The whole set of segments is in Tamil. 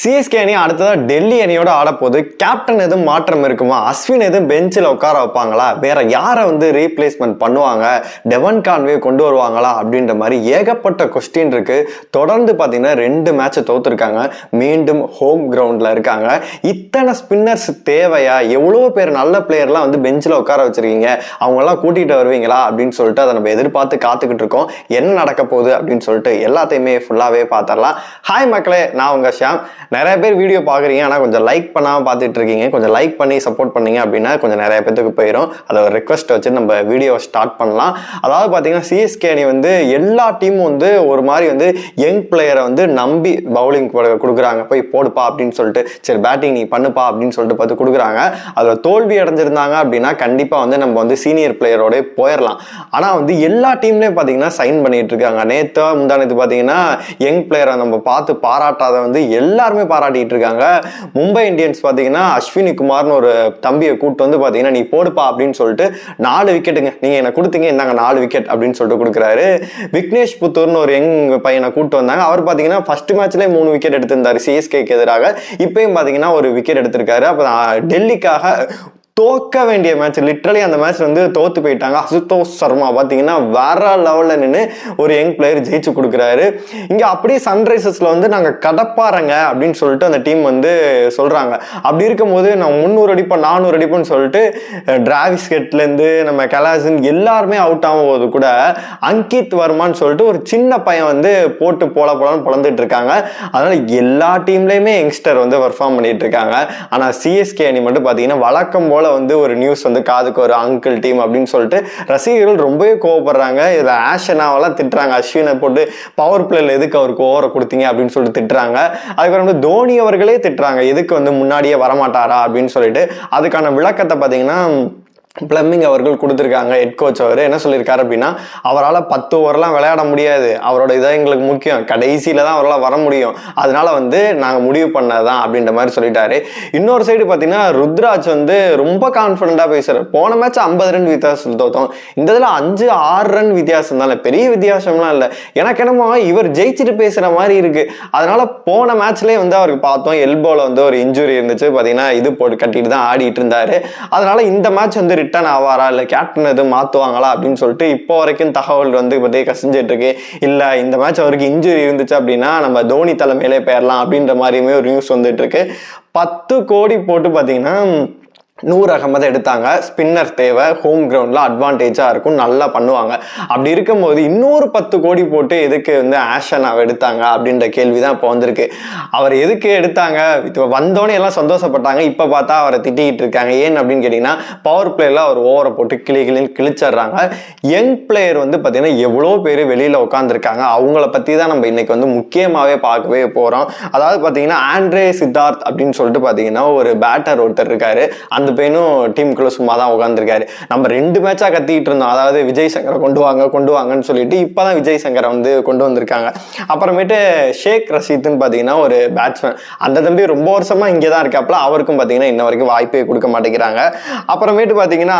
சிஎஸ்கே அணி அடுத்ததா டெல்லி அணியோட ஆடப்போது. கேப்டன் எதுவும் மாற்றம் இருக்குமா? அஸ்வின் எதுவும் பெஞ்சில் உட்கார வைப்பாங்களா? வேற யாரை ரீப்ளேஸ்மெண்ட் பண்ணுவாங்க? டெவன் கான்வே கொண்டு வருவாங்களா? அப்படின்ற மாதிரி ஏகப்பட்ட கொஸ்டின் இருக்கு. தொடர்ந்து பார்த்தீங்கன்னா 2 மேட்சை தோத்துருக்காங்க. மீண்டும் ஹோம் கிரவுண்ட்ல இருக்காங்க. இத்தனை ஸ்பின்னர்ஸ் தேவையா? எவ்வளோ பேர் நல்ல பிளேயர்லாம் பெஞ்சில் உட்கார வச்சிருக்கீங்க, அவங்கெல்லாம் கூட்டிகிட்டு வருவீங்களா அப்படின்னு சொல்லிட்டு அதை நம்ம எதிர்பார்த்து காத்துக்கிட்டு இருக்கோம். என்ன நடக்க போகுது அப்படின்னு சொல்லிட்டு எல்லாத்தையுமே ஃபுல்லாகவே பார்த்துடலாம். ஹாய் மக்களே, நான் உங்க ஷாம். நிறைய பேர் வீடியோ பார்க்குறீங்க, ஆனால் கொஞ்சம் லைக் பண்ணாமல் பார்த்துட்டு இருக்கீங்க. கொஞ்சம் லைக் பண்ணி சப்போர்ட் பண்ணீங்க அப்படின்னா கொஞ்சம் நிறைய பேருக்கு போயிடும். அதை ஒரு ரெக்வஸ்ட் வச்சு நம்ம வீடியோவை ஸ்டார்ட் பண்ணலாம். அதாவது பார்த்தீங்கன்னா சிஎஸ்கே அணி எல்லா டீமும் ஒரு மாதிரி யங் பிளேயரை நம்பி பவுலிங் கொடுக்குறாங்க. போய் போடுப்பா அப்படின்னு சொல்லிட்டு, சரி பேட்டிங் நீ பண்ணுப்பா அப்படின்னு சொல்லிட்டு பார்த்து கொடுக்குறாங்க. அதில் தோல்வி அடைஞ்சிருந்தாங்க அப்படின்னா கண்டிப்பாக நம்ம சீனியர் பிளேயரோட போயிடலாம். ஆனால் எல்லா டீம்லேயும் பார்த்தீங்கன்னா சைன் பண்ணிட்டு இருக்காங்க. நேற்று முந்தானத்து பார்த்தீங்கன்னா யங் பிளேயரை நம்ம பார்த்து பாராட்டாத எல்லாருமே பாராட்டிட்டு இருக்காங்க. மும்பை இந்தியன்ஸ் பார்த்தீங்கன்னா அஸ்வினி குமார்னு ஒரு தம்பியை கூப்பிட்டு பார்த்தீங்கன்னா நீ போடுப்பா அப்படின்னு சொல்லிட்டு 4 விக்கெட்டுங்க நீங்க என்ன கொடுத்தீங்க, இந்தாங்க 4 விக்கெட் அப்படின்னு சொல்லிட்டு கொடுக்குறாரு. விக்னேஷ் புத்தூர்னு ஒரு யங் பையனை கூப்பிட்டு வந்தாங்க. அவர் பார்த்தீங்கன்னா ஃபர்ஸ்ட் மேட்ச்லேயே 3 விக்கெட் எடுத்திருந்தாரு சிஎஸ்கேக்கு எதிராக. இப்பயும் பார்த்தீங்கன்னா ஒரு விக்கெட் எடுத்திருக்காரு. அப்போ டெல்லிக்காக தோக்க வேண்டிய மேட்ச், லிட்டரலி அந்த மேட்ச் தோத்து போயிட்டாங்க. அசுதோஷ் சர்மா பார்த்தீங்கன்னா வேற லெவலில் நின்று ஒரு யங் பிளேயர் ஜெயிச்சு கொடுக்குறாரு. இங்கே அப்படியே சன்ரைசர்ஸில் நாங்கள் கடப்பாருங்க அப்படின்னு சொல்லிட்டு அந்த டீம் சொல்கிறாங்க. அப்படி இருக்கும்போது நான் 300 அடிப்போம் 400 அடிப்போம்னு சொல்லிட்டு டிராவிஸ் ஹெட்லேருந்து நம்ம கலாசன் எல்லாருமே அவுட் ஆகும் போது கூட அங்கித் வர்மான்னு சொல்லிட்டு ஒரு சின்ன பையன் போட்டு போலான்னு பொழந்துட்டு இருக்காங்க. அதனால எல்லா டீம்லேயுமே யங்ஸ்டர் பெர்ஃபார்ம் பண்ணிட்டு இருக்காங்க. ஆனால் சிஎஸ்கே அணி மட்டும் பார்த்தீங்கன்னா வழக்கம் போல ஒரு நியூஸ் காதுக்கு ஒரு அங்கிள் டீம் அப்படின்னு சொல்லிட்டு ரசிகர்கள் ரொம்பவே கோவப்படுறாங்க. இதுல ஆஷனாவெல்லாம் திட்டுறாங்க. அஸ்வினை போட்டு பவர் பிளேல எதுக்கு அவருக்கு ஓவரை கொடுத்தீங்க அப்படின்னு சொல்லிட்டு திட்டுறாங்க. அதுக்கப்புறம் தோனி அவர்களே திட்டுறாங்க, எதுக்கு முன்னாடியே வரமாட்டாரா அப்படின்னு சொல்லிட்டு. அதுக்கான விளக்கத்தை பார்த்தீங்கன்னா பிளம்மிங் அவர்கள் கொடுத்துருக்காங்க. ஹெட் கோச் அவர் என்ன சொல்லியிருக்காரு அப்படின்னா, அவரால் 10 ஓவர்லாம் விளையாட முடியாது, அவரோட இதான் எங்களுக்கு முக்கியம், கடைசியில தான் அவரால் வர முடியும், அதனால நாங்கள் முடிவு பண்ணதான் அப்படின்ற மாதிரி சொல்லிட்டாரு. இன்னொரு சைடு பார்த்தீங்கன்னா ருத்ராஜ் ரொம்ப கான்ஃபிடண்டாக பேசுறாரு. போன மேட்ச் 50 ரன் வித்தியாசம் தோத்தோம், இந்த இதில் 5-6 ரன் வித்தியாசம் தான், பெரிய வித்தியாசம்லாம் இல்லை. எனக்கு என்னமோ இவர் ஜெயிச்சுட்டு பேசுகிற மாதிரி இருக்கு. அதனால போன மேட்ச்லேயே அவருக்கு பார்த்தோம் எல்போல ஒரு இன்ஜுரி இருந்துச்சு, பார்த்தீங்கன்னா இது போட்டு கட்டிட்டு தான் ஆடிட்டு இருந்தாரு. அதனால இந்த மேட்ச் ரிட்டர்ன் ஆவாரா இல்லை கேப்டன் எதுவும் மாற்றுவாங்களா அப்படின்னு சொல்லிட்டு இப்போ வரைக்கும் தகவல் பற்றி கசிஞ்சிட்டு இருக்கு. இல்லை இந்த மேட்ச் அவருக்கு இன்ஜுரி இருந்துச்சு அப்படின்னா நம்ம தோனி தலைமையிலே போயிடலாம் அப்படின்ற மாதிரியுமே ஒரு நியூஸ் வந்துட்டு இருக்கு. 10 கோடி போட்டு பார்த்தீங்கன்னா நூர் அகமது எடுத்தாங்க. ஸ்பின்னர் தேவை, ஹோம் கிரவுண்டில் அட்வான்டேஜாக இருக்கும், நல்லா பண்ணுவாங்க. அப்படி இருக்கும்போது இன்னொரு 10 கோடி போட்டு எதுக்கு ஆஷனாவை எடுத்தாங்க அப்படின்ற கேள்வி தான் இப்போ வந்திருக்கு. அவர் எதுக்கு எடுத்தாங்க? இப்போ வந்தோடனே எல்லாம் சந்தோஷப்பட்டாங்க, இப்போ பார்த்தா அவரை திட்டிகிட்டு இருக்காங்க. ஏன் அப்படின்னு கேட்டிங்கன்னா பவர் பிளேயில் அவர் ஓவரை போட்டு கிழிச்சிடுறாங்க. யங் பிளேயர் பார்த்தீங்கன்னா எவ்வளோ பேர் வெளியில் உட்காந்துருக்காங்க, அவங்கள பற்றி தான் நம்ம இன்னைக்கு முக்கியமாகவே பார்க்கவே போகிறோம். அதாவது பார்த்தீங்கன்னா ஆண்ட்ரே சித்தார்த் அப்படின்னு சொல்லிட்டு பார்த்தீங்கன்னா ஒரு பேட்டர் ஒருத்தர் இருக்காரு. அந்த பையனும் டீமுக்குள்ள சும்மா தான் உட்காந்துருக்காரு. நம்ம 2 மேட்சா கத்திட்டு இருந்தோம், அதாவது விஜய் சங்கரை கொண்டு வாங்கன்னு சொல்லிட்டு இப்பதான் விஜய் சங்கரை கொண்டு வந்திருக்காங்க. அப்புறமேட்டு ஷேக் ரஷீத்னு பாத்தீங்கன்னா ஒரு பேட்ஸ்மேன், அந்த தம்பி ரொம்ப வருஷமா இங்கே தான் இருக்காப்புல, அவருக்கும் பாத்தீங்கன்னா இன்ன வரைக்கும் வாய்ப்பே கொடுக்க மாட்டேங்கிறாங்க. அப்புறமேட்டு பாத்தீங்கன்னா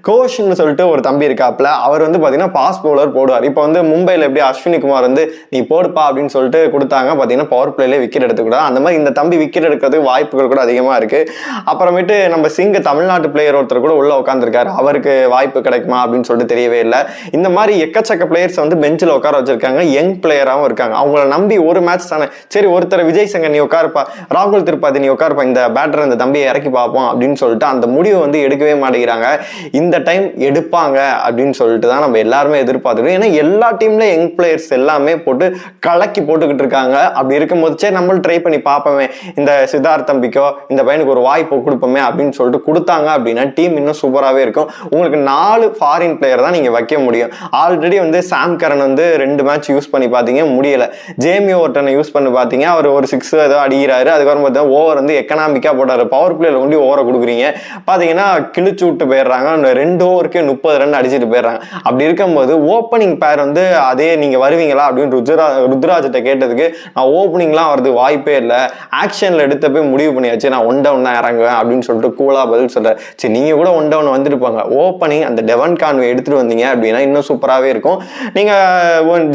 கோஷ்னு சொல்லிட்டு ஒரு தம்பி இருக்காப்புல, அவர் பாத்தீங்கன்னா பாஸ் பவுலர் போடுவார். இப்போ மும்பையில் எப்படி அஸ்வினி குமார் நீ போடுப்பா அப்படின்னு சொல்லிட்டு கொடுத்தாங்க, பாத்தீங்கன்னா பவர் பிளேல விக்கெட் எடுத்துக்கூடாது. அந்த மாதிரி இந்த தம்பி விக்கெட் எடுக்கிறதுக்கு வாய்ப்புகள் கூட அதிகமா இருக்கு. அப்புறமேட்டு நம்ம சிங்க தமிழ்நாட்டு பிளேயர் ஒருத்தர் கூட உள்ள உட்காந்துருக்காரு, அவருக்கு வாய்ப்பு கிடைக்குமா அப்படின்னு சொல்லிட்டு தெரியவே இல்லை. இந்த மாதிரி எக்கச்சக்க பிளேயர்ஸ் பெஞ்சில் உட்கார வச்சிருக்காங்க, யங் பிளேயராகவும் இருக்காங்க. அவங்கள நம்பி ஒரு மேட்ச் தானே, சரி ஒருத்தர் விஜய் சங்கர் நீ உட்காருப்பா, ராகுல் திரிபாதி நீ உட்காருப்பா, இந்த பேட்டர் இந்த தம்பியை இறக்கி பார்ப்போம் அப்படின்னு சொல்லிட்டு அந்த முடிவை எடுக்கவே மாட்டேங்கிறாங்க. இந்த டைம் எடுப்பாங்க அப்படின்னு சொல்லிட்டு தான் நம்ம எல்லாருமே எதிர்பார்த்துருக்கோம். ஏன்னா எல்லா டீம்ல யங் பிளேயர்ஸ் எல்லாமே போட்டு கலக்கி போட்டுக்கிட்டு இருக்காங்க. அப்படி இருக்கும்போது சரி நம்மளும் ட்ரை பண்ணி பார்ப்போமே, இந்த சித்தார்த் தம்பிக்கோ இந்த பையனுக்கு ஒரு வாய்ப்பு கொடுப்போமே அப்படின்னு சொல்லிட்டு கொடுத்தாங்க அப்படின்னா டீம் இன்னும் சூப்பராகவே இருக்கும். உங்களுக்கு 4 ஃபாரின் பிளேயர் தான் நீங்க வைக்க முடியும். ஆல்ரெடி சாம் கரன் 2 மேட்ச் யூஸ் பண்ணி பார்த்தீங்க, முடியல. ஜேமி ஓவர்டனை யூஸ் பண்ணி பார்த்தீங்க, அவர் ஒரு 6 ஏதோ அடிக்கிறாரு. அதுக்கப்புறம் பார்த்தா ஓவர் எக்கனாமிக்கா போட்டாரு. பவர் பிளேயர் கொண்டு ஓவரை கொடுக்குறீங்க, பார்த்தீங்கன்னா கிழிச்சு விட்டு போயிடுறாங்க. 2 ஓவருக்கே 30 ரன் அடிச்சுட்டு போயிடுறாங்க. அப்படி இருக்கும்போது ஓப்பனிங் பேர் அதே நீங்க வருவீங்களா அப்படின்னு ருத்ராஜிட்ட கேட்டதுக்கு நான் ஓப்பனிங்லாம் வரது வாய்ப்பே இல்லை, ஆக்ஷன்ல எடுத்த போய் முடிவு பண்ணியாச்சு, நான் ஒன் டவுன் தான் இறங்குவேன் அப்படின்னு சொல்லிட்டு கூலா சிம்பிளா பதில் சொல்றாரு. சரி, நீங்க கூட ஒன் டவுன் வந்துருப்பாங்க, ஓப்பனிங் அந்த டெவன் கான்வே எடுத்துட்டு வந்தீங்க அப்படின்னா இன்னும் சூப்பராகவே இருக்கும். நீங்க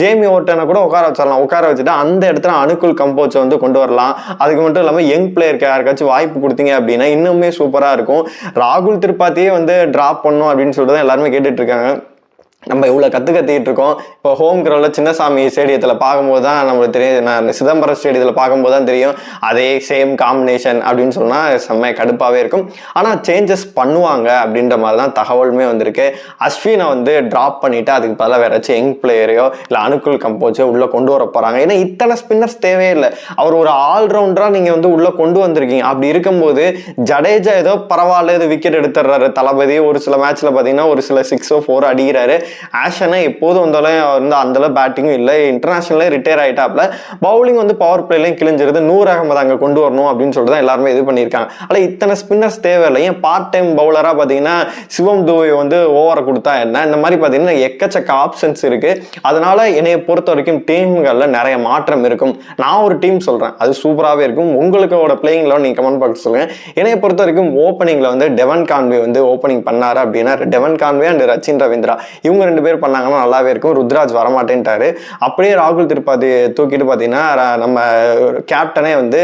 ஜேமி ஓர்டனை கூட உட்கார வச்சிடலாம், உட்கார வச்சுட்டு அந்த இடத்துல அனுகுல் கம்போஸை வந்து கொண்டு வரலாம். அதுக்கு மட்டும் இல்லாமல் யங் பிளேயருக்கு யாருக்காச்சும் வாய்ப்பு கொடுத்தீங்க அப்படின்னா இன்னுமே சூப்பராக இருக்கும். ராகுல் திரிபாத்தியே வந்து டிராப் பண்ணும் அப்படின்னு சொல்லிட்டு எல்லாருமே கேட்டுட்டு இருக்காங்க. நம்ம இவ்வளோ கற்றுக்கிட்டு இருக்கோம். இப்போ ஹோம் கிரவுண்டில் சின்னசாமி ஸ்டேடியத்தில் பார்க்கும்போது தான் நம்மளுக்கு தெரியும், நான் சிதம்பரம் ஸ்டேடியத்தில் பார்க்கும்போது தான் தெரியும் அதே சேம் காம்பினேஷன் அப்படின்னு சொன்னால் செம்ம கடுப்பாகவே இருக்கும். ஆனால் சேஞ்சஸ் பண்ணுவாங்க அப்படின்ற மாதிரி தான் தகவலுமே வந்திருக்கு. அஸ்வினை வந்து ட்ராப் பண்ணிவிட்டு அதுக்கு பதிலாக வேற ஏதாச்சும் யங் பிளேயரையோ இல்லை அனுகுல் கம்போஸோ உள்ளே கொண்டு வர போகிறாங்க. ஏன்னா இத்தனை ஸ்பின்னர்ஸ் தேவையே இல்லை, அவர் ஒரு ஆல்ரவுண்டராக நீங்கள் வந்து உள்ளே கொண்டு வந்திருக்கீங்க. அப்படி இருக்கும்போது ஜடேஜா ஏதோ பரவாயில்ல, இது விக்கெட் எடுத்துடுறாரு தளபதி, ஒரு சில மேட்ச்சில் பார்த்தீங்கன்னா ஒரு சில 6 or 4 அடிக்கிறாரு. ஆஷனா எப்போதும் வந்தாலும் வந்து அந்தளவு பேட்டிங்கும் இல்லை, இன்டர்நேஷனலே ரிட்டையர் ஆகிட்டாப்ல. பவுலிங் வந்து பவர் பிளேலையும் கிழிஞ்சிருது. நூர் அகமது அங்கே கொண்டு வரணும் அப்படின்னு சொல்லிட்டு தான் எல்லாருமே இது பண்ணியிருக்காங்க. ஆனால் இத்தனை ஸ்பின்னர்ஸ் தேவையில்லை. ஏன் பார்ட் டைம் பவுலராக பார்த்தீங்கன்னா சிவம் துபே வந்து ஓவரை கொடுத்தா என்ன, இந்த மாதிரி பார்த்தீங்கன்னா எக்கச்சக்க ஆப்ஷன்ஸ் இருக்குது. அதனால என்னைய பொறுத்த வரைக்கும் டீம்களில் நிறைய மாற்றம் இருக்கும். நான் ஒரு டீம் சொல்கிறேன், அது சூப்பராகவே இருக்கும். உங்களுக்கோட பிளேயிங்கில் நீங்கள் கமெண்ட் பாக்ஸ் சொல்லுங்கள். என்னைய பொறுத்த வரைக்கும் ஓப்பனிங்கில் வந்து டெவன் கான்வே வந்து ஓப்பனிங் பண்ணாரு அப்படின்னா டெவன் கான்வே அண்ட் ரச்சின் ரவீந்திரா இவங்க 2 பேர் பண்ணாங்கன்னா நல்லாவே இருக்கும். ருத்ராஜ் வரமாட்டேன்ட்டாரு. அப்படியே ராகுல் திரிபாதி தூக்கிட்டு பார்த்தீங்கன்னா நம்ம கேப்டனே வந்து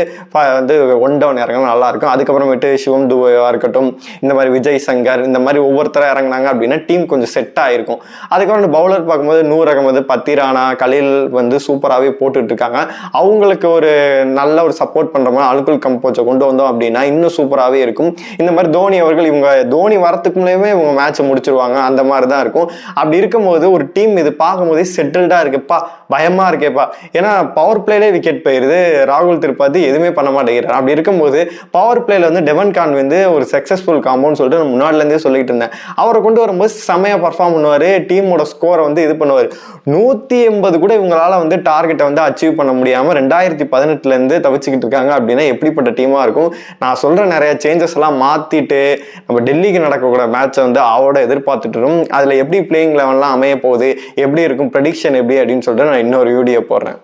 ஒன் டவுன் இறங்கினா நல்லா இருக்கும். அதுக்கப்புறமேட்டு சிவம் துபேவா இருக்கட்டும், இந்த மாதிரி விஜய் சங்கர், இந்த மாதிரி ஒவ்வொருத்தராக இறங்கினாங்க அப்படின்னா டீம் கொஞ்சம் செட் ஆகிருக்கும். அதுக்கப்புறம் பவுலர் பார்க்கும்போது நூர் அகமது, பத்திரானா, கலீல் வந்து சூப்பராகவே போட்டுட்டு இருக்காங்க. அவங்களுக்கு ஒரு நல்ல ஒரு சப்போர்ட் பண்ணுற மாதிரி அனுகுல் கம்போஸை கொண்டு வந்தோம் அப்படின்னா இன்னும் சூப்பராகவே இருக்கும். இந்த மாதிரி தோனி அவர்கள் இவங்க தோனி வரத்துக்கு முன்னே இவங்க மேட்சை முடிச்சிருவாங்க. அந்த மாதிரி தான் இருக்கும். அப்படி இருக்கும்போது ஒரு டீம் இது பார்க்கும்போதே செட்டில்டா இருக்குப்பா, பயமா இருக்கேப்பா. ஏன்னா பவர் பிளேலே விக்கெட் போயிருது, ராகுல் திரிபாதி எதுவுமே பண்ண மாட்டேங்கிறார். அப்படி இருக்கும்போது பவர் பிளேல வந்து டெவன் கான்வே வந்து ஒரு சக்சஸ்ஃபுல் காம்போன்னு சொல்லிட்டு நான் முன்னாடில இருந்தே சொல்லிட்டு இருந்தேன். அவரை கொண்டு வரும்போது செமையா பர்ஃபார்ம் பண்ணுவாரு, டீமோட ஸ்கோரை வந்து இது பண்ணுவார். 180 கூட இவங்களால வந்து டார்கெட்டை வந்து அச்சீவ் பண்ண முடியாம 2018 இருந்து தவிச்சுக்கிட்டு இருக்காங்க அப்படின்னா எப்படிப்பட்ட டீமா இருக்கும். நான் சொல்ற நிறைய சேஞ்சஸ் எல்லாம் மாத்திட்டு நம்ம டெல்லிக்கு நடக்கக்கூடிய மேட்சை வந்து அவரோட எதிர்பார்த்துட்டு அதுல எப்படி பிளேயிங் லெவன்லாம் அமைய போகுது, எப்படி இருக்கும், ப்ரெடிக்ஷன் எப்படி அப்படின்னு சொல்லிட்டு நான் இன்னொரு வீடியோ போடுறேன்.